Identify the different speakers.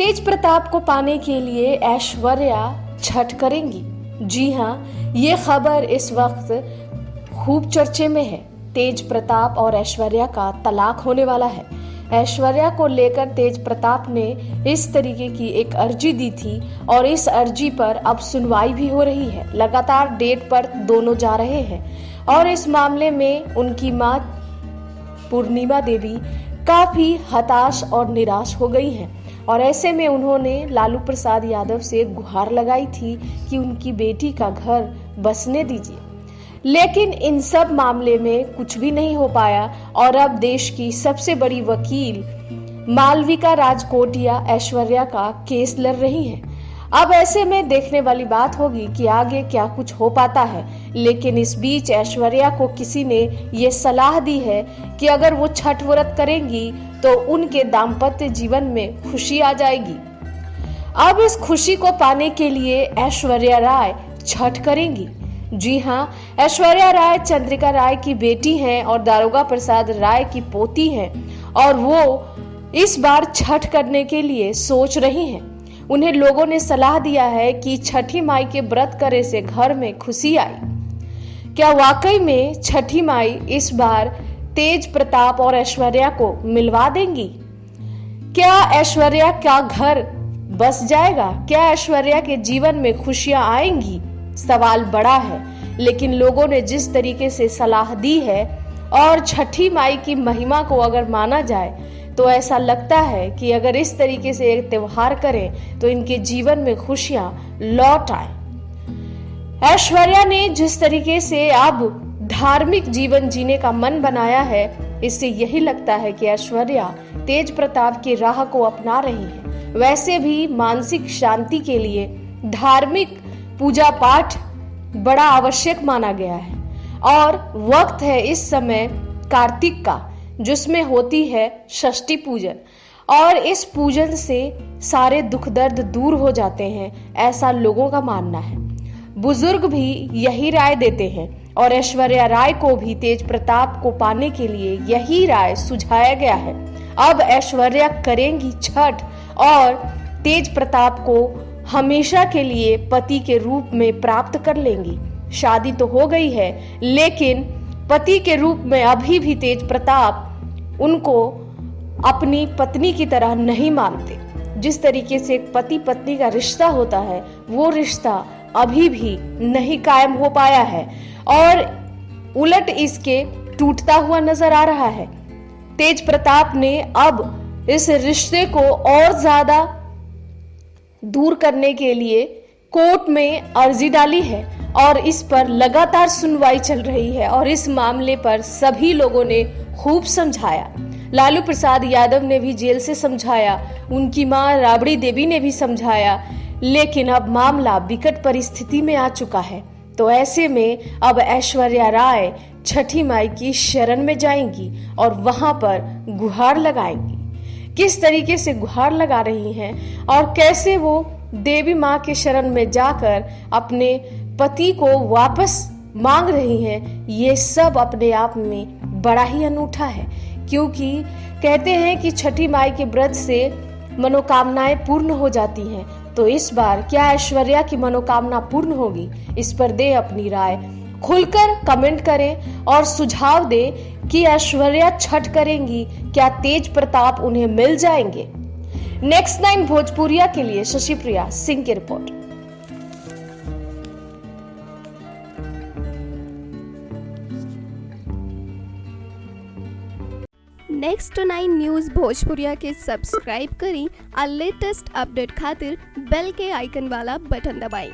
Speaker 1: तेज प्रताप को पाने के लिए ऐश्वर्या छठ करेंगी। जी हाँ, ये खबर इस वक्त खूब चर्चे में है। तेज प्रताप और ऐश्वर्या का तलाक होने वाला है। ऐश्वर्या को लेकर तेज प्रताप ने इस तरीके की एक अर्जी दी थी और इस अर्जी पर अब सुनवाई भी हो रही है। लगातार डेट पर दोनों जा रहे हैं और इस मामले में उनकी मां पूर्णिमा देवी काफी हताश और निराश हो गई हैं और ऐसे में उन्होंने लालू प्रसाद यादव से गुहार लगाई थी कि उनकी बेटी का घर बसने दीजिए। लेकिन इन सब मामले में कुछ भी नहीं हो पाया और अब देश की सबसे बड़ी वकील मालविका राजकोटिया ऐश्वर्या का केस लड़ रही हैं। अब ऐसे में देखने वाली बात होगी कि आगे क्या कुछ हो पाता है। लेकिन इस बीच ऐश्वर्या को किसी ने ये सलाह दी है कि अगर वो छठ व्रत करेंगी तो उनके दाम्पत्य जीवन में खुशी आ जाएगी। अब इस खुशी को पाने के लिए ऐश्वर्या राय छठ करेंगी। जी हाँ, ऐश्वर्या राय चंद्रिका राय की बेटी हैं और दारोगा प्रसाद राय की पोती हैं और वो इस बार छठ करने के लिए सोच रही हैं। उन्हें लोगों ने सलाह दिया है कि छठी माई के व्रत करे से घर में खुशी आई। क्या वाकई में छठी माई इस बार तेज प्रताप और ऐश्वर्या को मिलवा देंगी? क्या ऐश्वर्या का घर बस जाएगा? क्या ऐश्वर्या के जीवन में खुशियां आएंगी? सवाल बड़ा है। लेकिन लोगों ने जिस तरीके से सलाह दी है और छठी माई की महिमा को अगर माना जाए तो ऐसा लगता है कि अगर इस तरीके से एक त्योहार करें तो इनके जीवन में खुशियां लौट आए। ऐश्वर्या ने जिस तरीके से अब धार्मिक जीवन जीने का मन बनाया है, इससे यही लगता है कि ऐश्वर्या तेज प्रताप की राह को अपना रही है। वैसे भी मानसिक शांति के लिए धार्मिक पूजा पाठ बड़ा आवश्यक माना गया है और वक्त है इस समय कार्तिक का, जिसमें होती है षष्ठी पूजन और इस पूजन से सारे दुख दर्द दूर हो जाते हैं, ऐसा लोगों का मानना है। बुजुर्ग भी यही राय देते हैं और ऐश्वर्या राय को भी तेज प्रताप को पाने के लिए यही राय सुझाया गया है। अब ऐश्वर्या करेंगी छठ और तेज प्रताप को हमेशा के लिए पति के रूप में प्राप्त कर लेंगी। शादी तो हो गई है लेकिन पति के रूप में अभी भी तेज प्रताप उनको अपनी पत्नी की तरह नहीं मानते। जिस तरीके से एक पति पत्नी का रिश्ता होता है वो रिश्ता अभी भी नहीं कायम हो पाया है और उलट इसके टूटता हुआ नजर आ रहा है। तेज प्रताप ने अब इस रिश्ते को और ज्यादा दूर करने के लिए कोर्ट में अर्जी डाली है और इस पर लगातार सुनवाई चल रही है और इस मामले पर सभी लोगों ने खूब समझाया। लालू प्रसाद यादव ने भी जेल से समझाया, उनकी मां राबड़ी देवी ने भी समझाया, लेकिन अब मामला विकट परिस्थिति में आ चुका है। तो ऐसे में अब ऐश्वर्या राय छठी माई की शरण में जाएंगी और वहां पर गुहार लगाएंगी। किस तरीके से गुहार लगा रही हैं और कैसे वो देवी माँ के शरण में जाकर अपने पति को वापस मांग रही हैं, ये सब अपने आप में बड़ा ही अनूठा है। क्योंकि कहते हैं कि छठी माई के व्रत से मनोकामनाएं पूर्ण हो जाती हैं। तो इस बार क्या ऐश्वर्या की मनोकामना पूर्ण होगी? इस पर दे अपनी राय, खुलकर कमेंट करें और सुझाव दें कि ऐश्वर्या छठ करेंगी, क्या तेज प्रताप उन्हें मिल जाएंगे? नेक्स्ट 9 भोजपुरिया के लिए शशि प्रिया सिंह की रिपोर्ट।
Speaker 2: नेक्स्ट 9 न्यूज़ भोजपुरिया के सब्सक्राइब करी और लेटेस्ट अपडेट खातिर बेल के आइकन वाला बटन दबाएं।